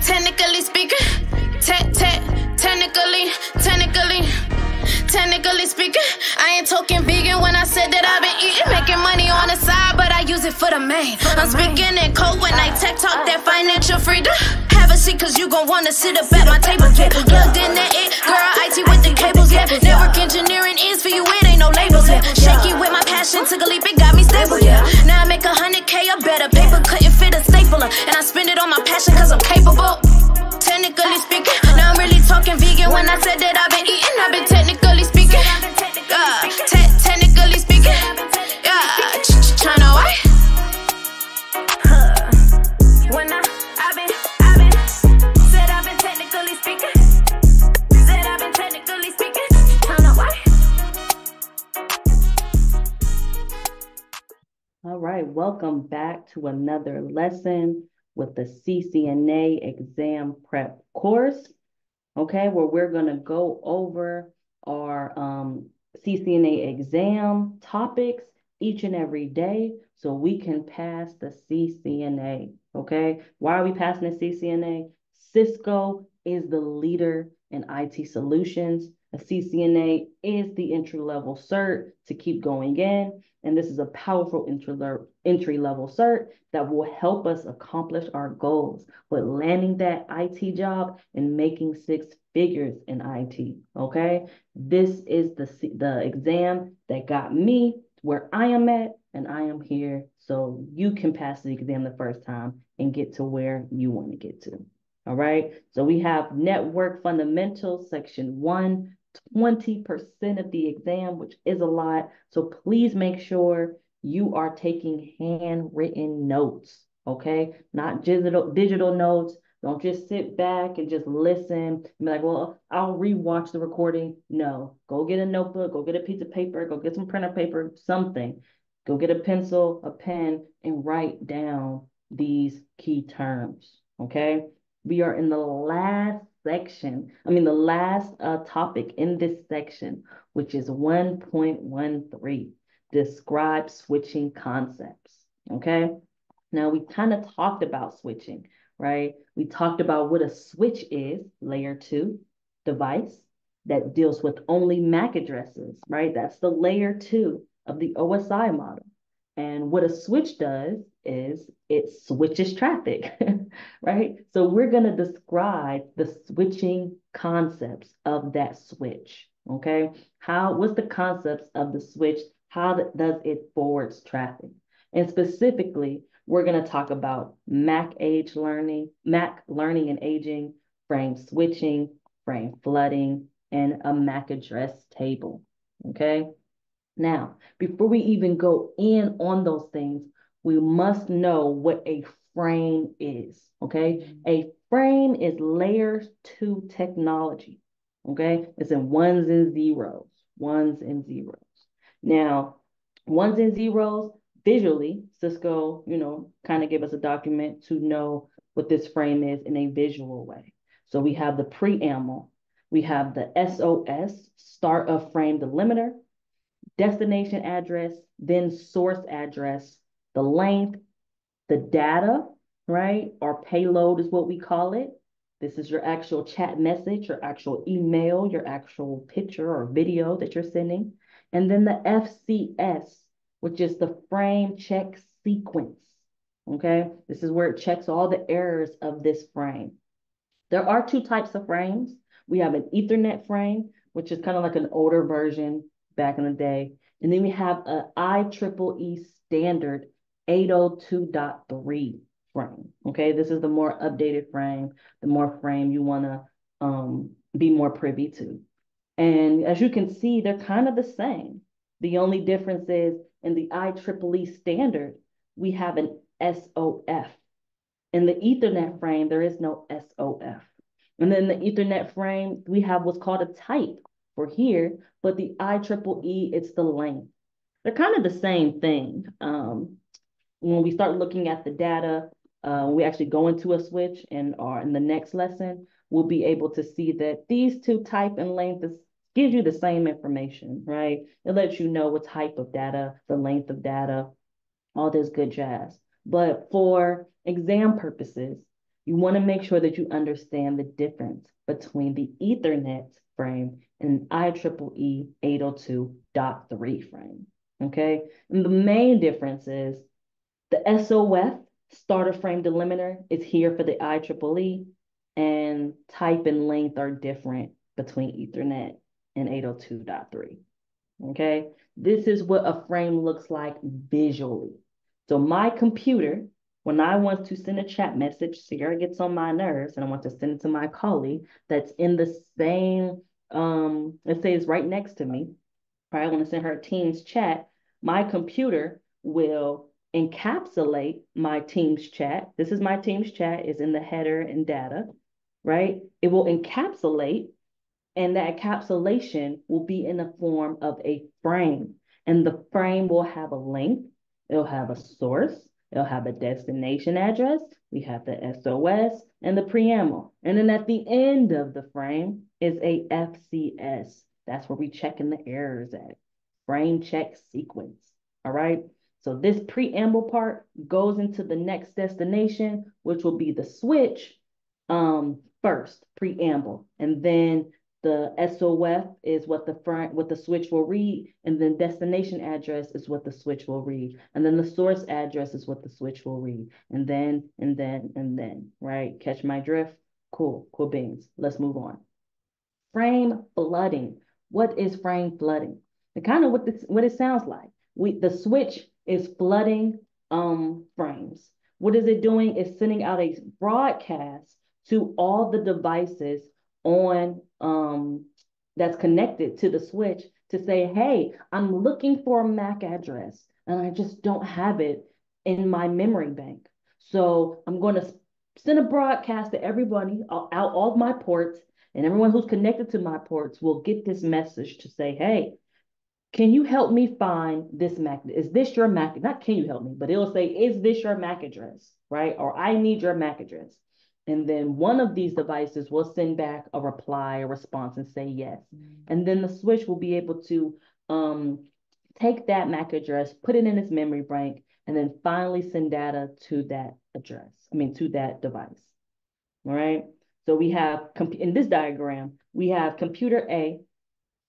Technically speaking, technically speaking, I ain't talking vegan when I said that I've been eating, making money on the side, but I use it for the main. I'm speaking in code when I tech talk that financial freedom. Have a seat, cause you gon' wanna sit up at my table, yeah. Plugged in that it, girl, IT with the cables, yeah. Network engineering is for you, it ain't no labels, yeah. Shaky with my passion, took a leap, it got me stable, yeah. Now I make 100K or better, paper couldn't fit a stapler, and I spend it on my passion cause I'm capable. Technically speaking, now I'm really talking vegan when I said that I've been eating, I've been technically speaking. Technically speaking, China white. When I've been said I've been technically speaking, said I've been technically speaking, China white. All right, welcome back to another lesson with the CCNA exam prep course, okay, where we're going to go over our CCNA exam topics each and every day so we can pass the CCNA, okay? Why are we passing the CCNA? Cisco is the leader in IT solutions. A CCNA is the entry-level cert to keep going in, and this is a powerful entry-level cert that will help us accomplish our goals with landing that IT job and making 6 figures in IT, okay? This is the exam that got me where I am at, and I am here so you can pass the exam the first time and get to where you want to get to, all right? So we have Network Fundamentals, Section 1, 20% of the exam, which is a lot. So please make sure you are taking handwritten notes, okay? Not digital notes. Don't just sit back and just listen and be like, well, I'll rewatch the recording. No, go get a notebook, go get a piece of paper, go get some printer paper, something. Go get a pencil, a pen, and write down these key terms, okay? We are in the last the last topic in this section, which is 1.13, describe switching concepts, okay? Now, we kind of talked about switching, right? We talked about what a switch is, layer 2 device that deals with only MAC addresses, right? That's the layer 2 of the OSI model. And what a switch does is it switches traffic, right? So we're going to describe the switching concepts of that switch, okay? What's the concepts of the switch? How does it forwards traffic? And specifically, we're going to talk about MAC learning and aging, frame switching, frame flooding, and a MAC address table, okay? Now, before we even go in on those things, we must know what a frame is, okay? A frame is layer 2 technology, okay? It's in ones and zeros. Now, ones and zeros, visually, Cisco, kind of gave us a document to know what this frame is in a visual way. So we have the preamble, we have the SOS, start of frame delimiter, destination address, then source address, the length, the data, right? Or payload is what we call it. This is your actual chat message, your actual email, your actual picture or video that you're sending. And then the FCS, which is the frame check sequence, okay? This is where it checks all the errors of this frame. There are 2 types of frames. We have an Ethernet frame, which is kind of like an older version back in the day. And then we have an IEEE standard 802.3 frame, okay? This is the more updated frame, the more frame you want to be more privy to. And as you can see, they're kind of the same. The only difference is in the IEEE standard, we have an SOF. In the Ethernet frame, there is no SOF. And then the Ethernet frame, we have what's called a type for here, but the IEEE, it's the length. They're kind of the same thing. When we start looking at the data, we actually go into a switch and in the next lesson, we'll be able to see that these 2 type and length gives you the same information, right? It lets you know what type of data, the length of data, all this good jazz. But for exam purposes, you want to make sure that you understand the difference between the Ethernet frame and IEEE 802.3 frame. Okay, and the main difference is the SOF, starter frame delimiter, is here for the IEEE, and type and length are different between Ethernet and 802.3. Okay, this is what a frame looks like visually. So my computer, when I want to send a chat message, Sierra gets on my nerves and I want to send it to my colleague that's in the same, let's say it's right next to me, right? I want to send her a Teams chat. My computer will encapsulate my Teams chat. This is my Teams chat, is in the header and data, right? It will encapsulate, and that encapsulation will be in the form of a frame. And the frame will have a length, it'll have a source, it'll have a destination address, we have the SOS and the preamble. And then at the end of the frame is a FCS. That's where we check in the errors at. Frame check sequence. All right. So this preamble part goes into the next destination, which will be the switch first, preamble. And then the SOF is what the switch will read, and then destination address is what the switch will read, and then the source address is what the switch will read, and then, right? Catch my drift? Cool, cool beans. Let's move on. Frame flooding. What is frame flooding? The kind of what it sounds like. The switch is flooding frames. What is it doing? It's sending out a broadcast to all the devices on that's connected to the switch to say, hey, I'm looking for a MAC address and I just don't have it in my memory bank. So I'm going to send a broadcast to everybody out all of my ports, and everyone who's connected to my ports will get this message to say, hey, can you help me find this MAC? Is this your MAC? Not can you help me, but it'll say, is this your MAC address, right? Or I need your MAC address. And then one of these devices will send back a reply, a response, and say yes. And then the switch will be able to take that MAC address, put it in its memory bank, and then finally send data to that to that device. All right. So we have, in this diagram, we have computer A.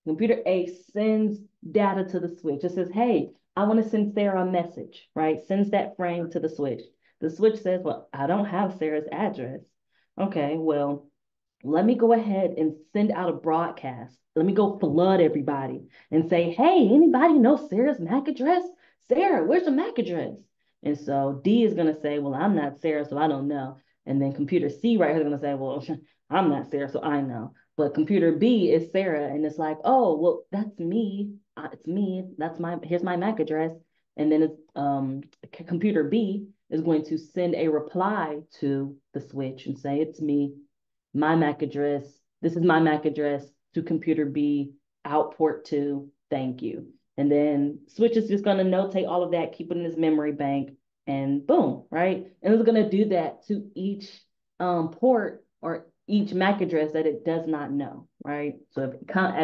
Computer A sends data to the switch. It says, hey, I want to send Sarah a message, right? Sends that frame to the switch. The switch says, well, I don't have Sarah's address. Okay, well, let me go ahead and send out a broadcast. Let me go flood everybody and say, hey, anybody know Sarah's MAC address? Sarah, where's the MAC address? And so D is going to say, well, I'm not Sarah, so I don't know. And then computer C right here is going to say, well, I'm not Sarah, so I know. But computer B is Sarah, and it's like, oh, well, that's me. It's me. Here's my MAC address. And then it's computer B is going to send a reply to the switch and say, it's me, my MAC address. This is my MAC address to computer B, out port 2, thank you. And then switch is just going to notate all of that, keep it in his memory bank, and boom, right? And it's going to do that to each port or each MAC address that it does not know, right? So if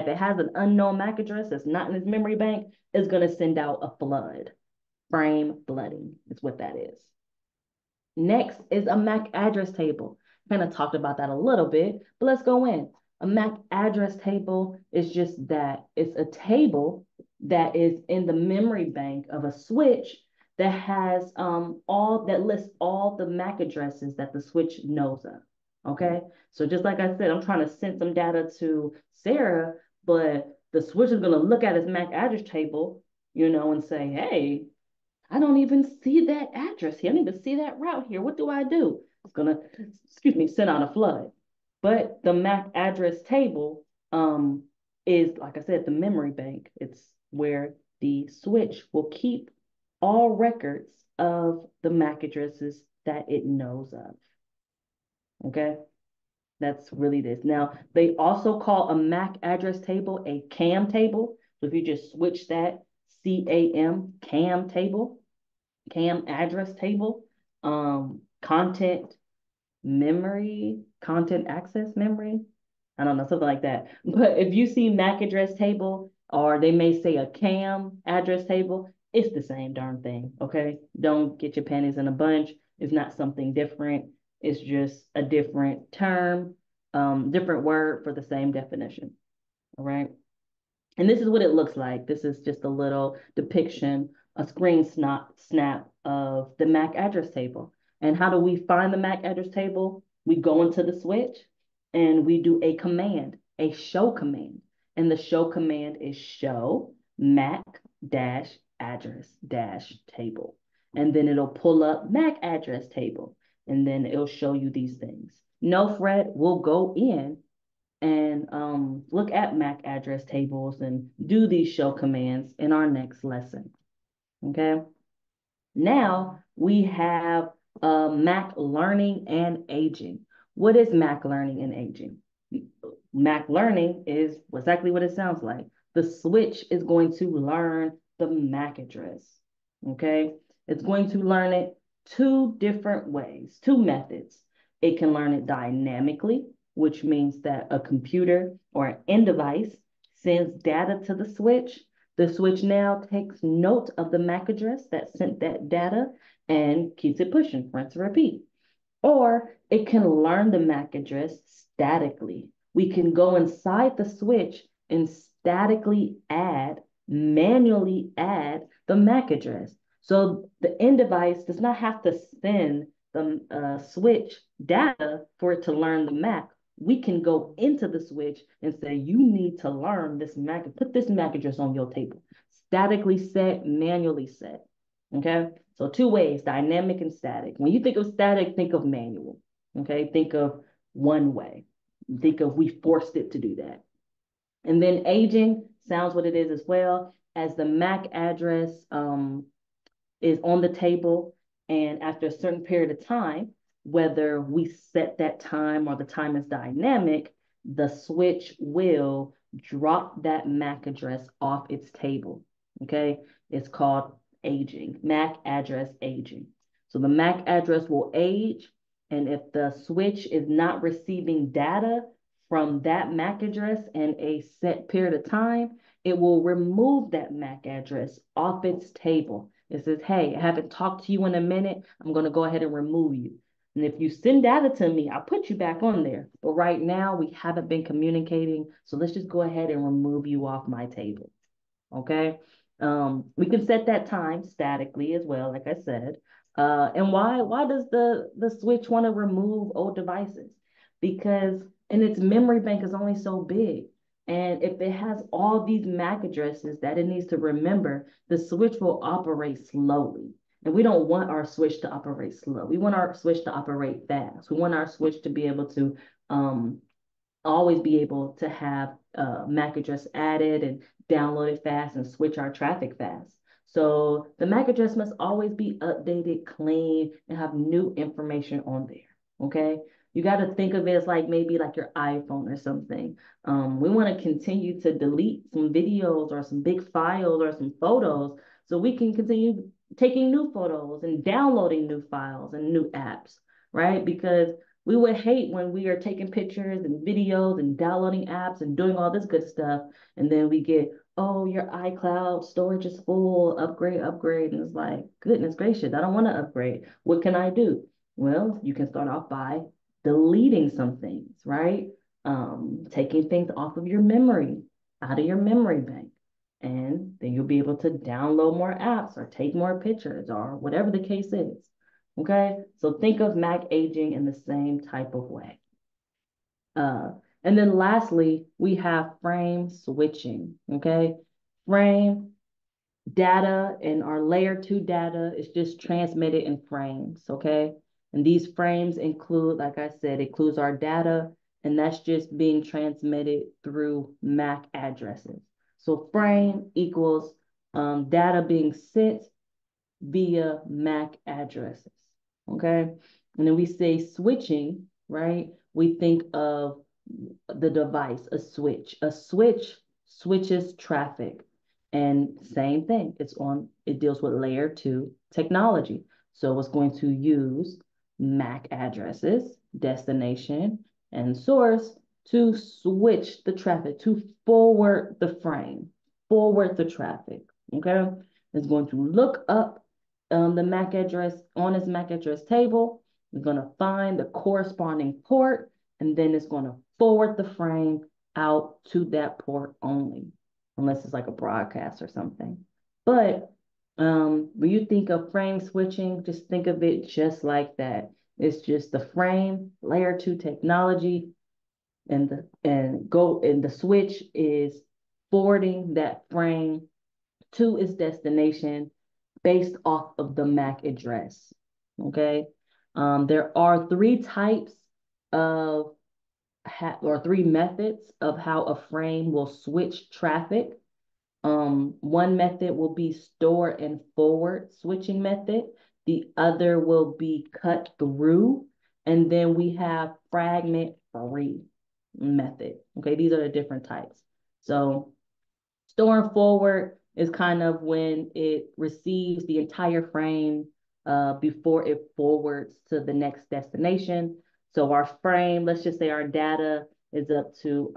it has an unknown MAC address that's not in its memory bank, it's going to send out a flood. Frame flooding is what that is. Next is a MAC address table. Kind of talked about that a little bit, but let's go in. A MAC address table is just that. It's a table that is in the memory bank of a switch that has that lists all the MAC addresses that the switch knows of. Okay, so just like I said, I'm trying to send some data to Sarah, but the switch is going to look at his MAC address table, and say, hey, I don't even see that address here. I need to see that route here. What do I do? It's going to, send out a flood. But the MAC address table is, like I said, the memory bank. It's where the switch will keep all records of the MAC addresses that it knows of. Okay, that's really this. Now, they also call a MAC address table a CAM table. So if you just switch that, CAM table, CAM address table, content access memory. I don't know, something like that. But if you see MAC address table, or they may say a CAM address table, it's the same darn thing, okay? Don't get your panties in a bunch. It's not something different. It's just a different term, different word for the same definition. All right. And this is what it looks like. This is just a little depiction, a screen snap of the MAC address table. And how do we find the MAC address table? We go into the switch and we do a command, a show command. And the show command is show MAC dash address dash table. And then it'll pull up MAC address table. And then it'll show you these things. No fret, we'll go in and look at MAC address tables and do these show commands in our next lesson. Okay. Now we have MAC learning and aging. What is MAC learning and aging? MAC learning is exactly what it sounds like. The switch is going to learn the MAC address. Okay. It's going to learn it two different ways, two methods. It can learn it dynamically, which means that a computer or an end device sends data to the switch. The switch now takes note of the MAC address that sent that data and keeps it pushing, rinse and repeat. Or it can learn the MAC address statically. We can go inside the switch and statically manually add the MAC address. So the end device does not have to send the switch data for it to learn the MAC. We can go into the switch and say, you need to learn this MAC, put this MAC address on your table. Statically set, manually set. Okay, so two ways, dynamic and static. When you think of static, think of manual. Okay, think of one way. Think of we forced it to do that. And then aging sounds what it is as well, as the MAC address is on the table, and after a certain period of time, whether we set that time or the time is dynamic, the switch will drop that MAC address off its table. Okay, it's called aging, MAC address aging. So the MAC address will age, and if the switch is not receiving data from that MAC address in a set period of time, it will remove that MAC address off its table. It says, hey, I haven't talked to you in a minute. I'm going to go ahead and remove you. And if you send data to me, I'll put you back on there. But right now, we haven't been communicating. So let's just go ahead and remove you off my table. Okay. We can set that time statically as well, like I said. And why does the switch want to remove old devices? Because and its memory bank is only so big. And if it has all these MAC addresses that it needs to remember, the switch will operate slowly. And we don't want our switch to operate slow. We want our switch to operate fast. We want our switch to be able to always be able to have MAC address added and download it fast and switch our traffic fast. So the MAC address must always be updated, clean, and have new information on there. Okay. You got to think of it as like maybe like your iPhone or something. We want to continue to delete some videos or some big files or some photos so we can continue taking new photos and downloading new files and new apps, right? Because we would hate when we are taking pictures and videos and downloading apps and doing all this good stuff. And then we get, oh, your iCloud storage is full, upgrade. And it's like, goodness gracious, I don't want to upgrade. What can I do? Well, you can start off by deleting some things, right? Taking things off of your memory, out of your memory bank. And then you'll be able to download more apps or take more pictures or whatever the case is. Okay, so think of MAC aging in the same type of way. And then lastly, we have frame switching. Okay, frame data and our layer 2 data is just transmitted in frames. Okay, and these frames include, like I said, includes our data, and that's just being transmitted through MAC addresses. So frame equals data being sent via MAC addresses. Okay. And then we say switching, right? We think of the device, a switch. A switch switches traffic. And same thing, it deals with layer 2 technology. So it's going to use MAC addresses, destination, and source to switch the traffic, to forward the frame, forward the traffic. Okay. It's going to look up the MAC address on its MAC address table. It's going to find the corresponding port, and then it's going to forward the frame out to that port only, unless it's like a broadcast or something. But when you think of frame switching, just think of it just like that. It's just the frame layer 2 technology, and the switch is forwarding that frame to its destination based off of the MAC address. Okay. There are three types of or three methods of how a frame will switch traffic. One method will be store and forward switching method. The other will be cut through. And then we have fragment free method. Okay, these are the different types. So store and forward is kind of when it receives the entire frame before it forwards to the next destination. So our frame, let's just say our data is up to,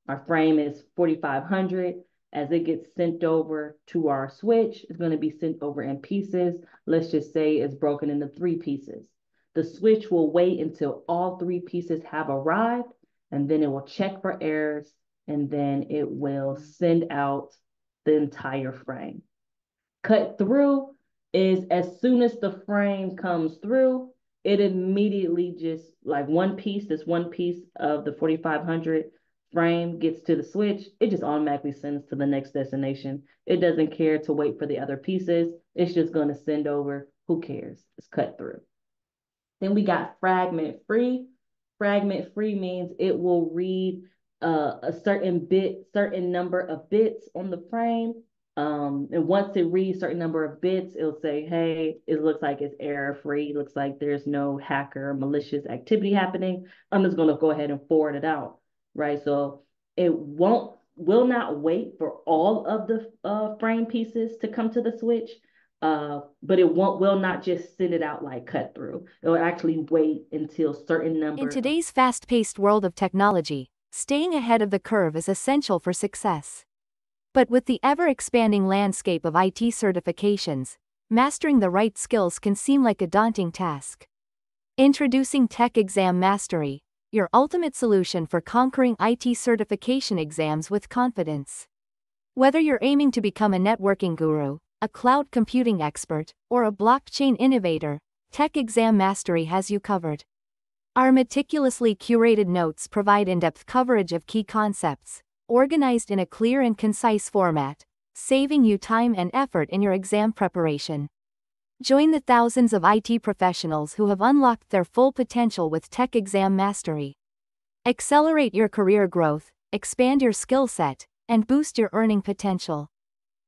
our frame is 4,500. As it gets sent over to our switch, it's going to be sent over in pieces. Let's just say it's broken into 3 pieces. The switch will wait until all 3 pieces have arrived, and then it will check for errors, and then it will send out the entire frame. Cut through is as soon as the frame comes through, it immediately just like this one piece of the 4,500 frame gets to the switch, it just automatically sends to the next destination. It doesn't care to wait for the other pieces. It's just going to send over. Who cares? It's cut through. Then we got fragment free. Fragment free means it will read a certain number of bits on the frame. And once it reads a certain number of bits, it'll say, hey, it looks like it's error free. It looks like there's no hacker malicious activity happening. I'm just going to go ahead and forward it out, right? So it will not wait for all of the frame pieces to come to the switch. But it will not just send it out like cut through. It will actually wait until certain number. In today's fast-paced world of technology, staying ahead of the curve is essential for success. But with the ever-expanding landscape of IT certifications, mastering the right skills can seem like a daunting task. Introducing Tech Exam Mastery, your ultimate solution for conquering IT certification exams with confidence. Whether you're aiming to become a networking guru, a cloud computing expert, or a blockchain innovator, Tech Exam Mastery has you covered. Our meticulously curated notes provide in-depth coverage of key concepts, organized in a clear and concise format, saving you time and effort in your exam preparation. Join the thousands of IT professionals who have unlocked their full potential with Tech Exam Mastery. Accelerate your career growth, expand your skill set, and boost your earning potential.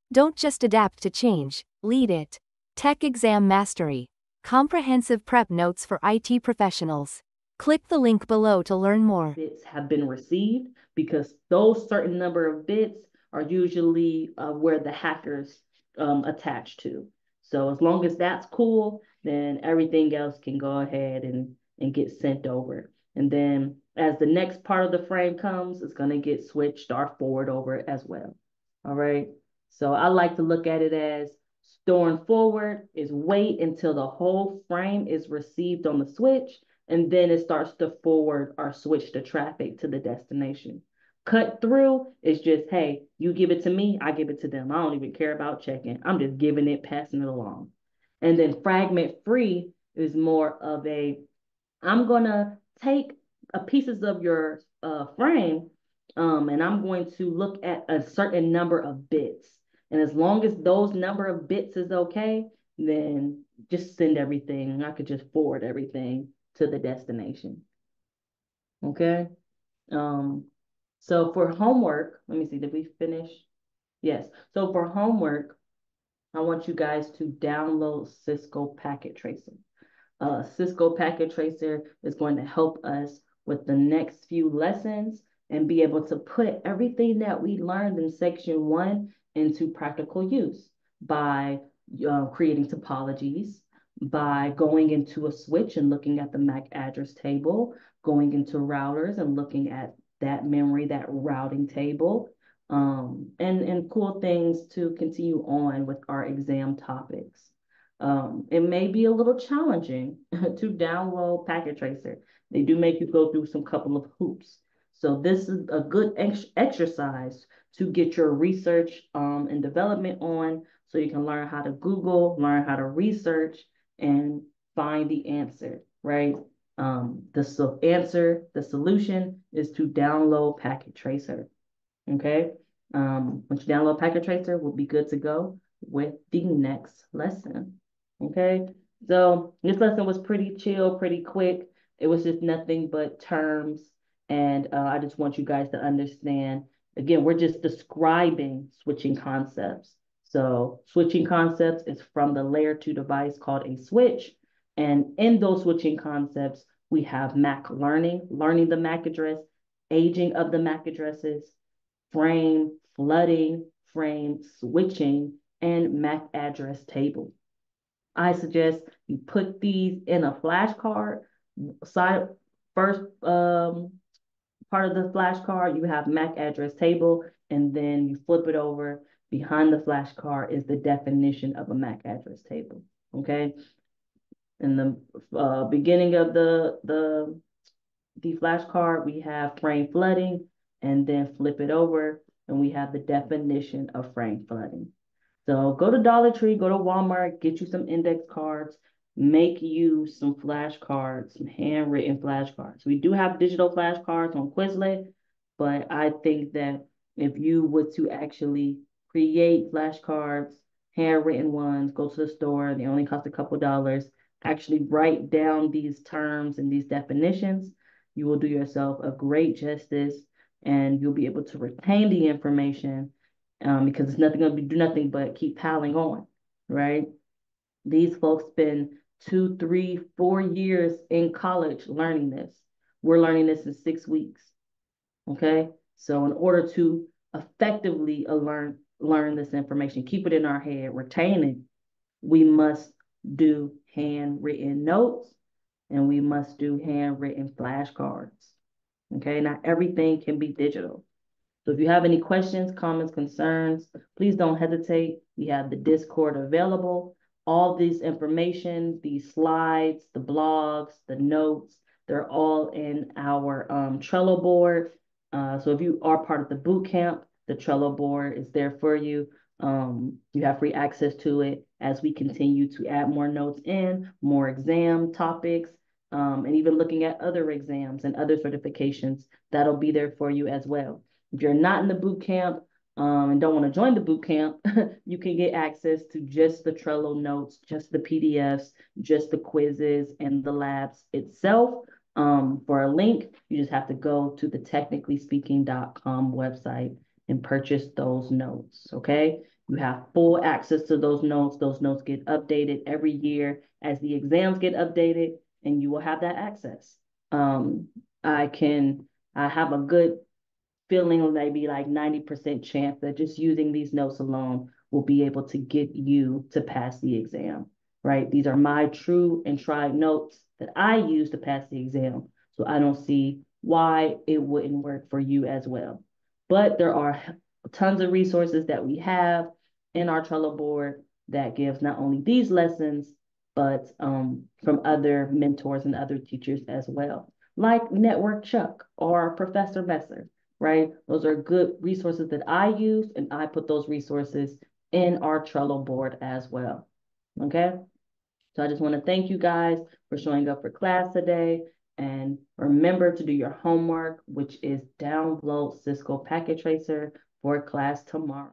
Don't just adapt to change, lead it. Tech Exam Mastery. Comprehensive prep notes for IT professionals. Click the link below to learn more. Bits have been received, because those certain number of bits are usually where the hackers attach to. So as long as that's cool, then everything else can go ahead and get sent over. And then as the next part of the frame comes, it's going to get switched or forward over as well. All right. So I like to look at it as storing forward is wait until the whole frame is received on the switch, and then it starts to forward or switch the traffic to the destination. Cut through is just, hey, you give it to me, I give it to them. I don't even care about checking. I'm just giving it, passing it along. And then fragment free is more of I'm gonna take pieces of your frame, and I'm going to look at a certain number of bits. And as long as those number of bits is okay, then just send everything. I could just forward everything to the destination. Okay. So for homework, let me see, did we finish? Yes. So for homework, I want you guys to download Cisco Packet Tracer. Cisco Packet Tracer is going to help us with the next few lessons and be able to put everything that we learned in section 1 into practical use by creating topologies, by going into a switch and looking at the MAC address table, going into routers and looking at that memory, that routing table, and cool things to continue on with our exam topics. It may be a little challenging to download Packet Tracer. They do make you go through some couple of hoops. So this is a good exercise to get your research and development on, so you can learn how to Google, learn how to research, and find the answer, right? The solution is to download Packet Tracer, okay? Once you download Packet Tracer, we'll be good to go with the next lesson, okay? So this lesson was pretty chill, pretty quick. It was just nothing but terms, and I just want you guys to understand. Again, we're just describing switching concepts. So switching concepts is from the layer 2 device called a switch. And in those switching concepts, we have MAC learning the MAC address, aging of the MAC addresses, frame flooding, frame switching, and MAC address table. I suggest you put these in a flashcard. First part of the flashcard, you have MAC address table, and then you flip it over. Behind the flashcard is the definition of a MAC address table, okay? In the beginning of the flashcard, we have frame flooding, and then flip it over, and we have the definition of frame flooding. So go to Dollar Tree, go to Walmart, get you some index cards, make you some flashcards, some handwritten flashcards. We do have digital flashcards on Quizlet, but I think that if you were to actually create flashcards, handwritten ones, go to the store, they only cost a couple dollars, actually write down these terms and these definitions, you will do yourself a great justice, and you'll be able to retain the information, because it's nothing going to do nothing but keep piling on, right? These folks spend 2, 3, 4 years in college learning this. We're learning this in 6 weeks, okay? So in order to effectively learn this information, keep it in our head, retain it, we must do handwritten notes, and we must do handwritten flashcards, okay? Not everything can be digital. So if you have any questions, comments, concerns, please don't hesitate. We have the Discord available. All this information, these slides, the blogs, the notes, they're all in our Trello board. So if you are part of the boot camp, the Trello board is there for you. You have free access to it as we continue to add more notes in, more exam topics, and even looking at other exams and other certifications. That'll be there for you as well. If you're not in the boot camp and don't want to join the boot camp, you can get access to just the Trello notes, just the PDFs, just the quizzes and the labs itself. For a link, you just have to go to the technicallyspeaking.com website and purchase those notes, okay? You have full access to those notes. Those notes get updated every year as the exams get updated, and you will have that access. I have a good feeling maybe like 90% chance that just using these notes alone will be able to get you to pass the exam, right? These are my true and tried notes that I use to pass the exam. So I don't see why it wouldn't work for you as well. But there are tons of resources that we have in our Trello board that gives not only these lessons, but from other mentors and other teachers as well, like Network Chuck or Professor Messer, right? Those are good resources that I use, and I put those resources in our Trello board as well, okay? So I just want to thank you guys for showing up for class today, and remember to do your homework, which is download Cisco Packet Tracer for class tomorrow.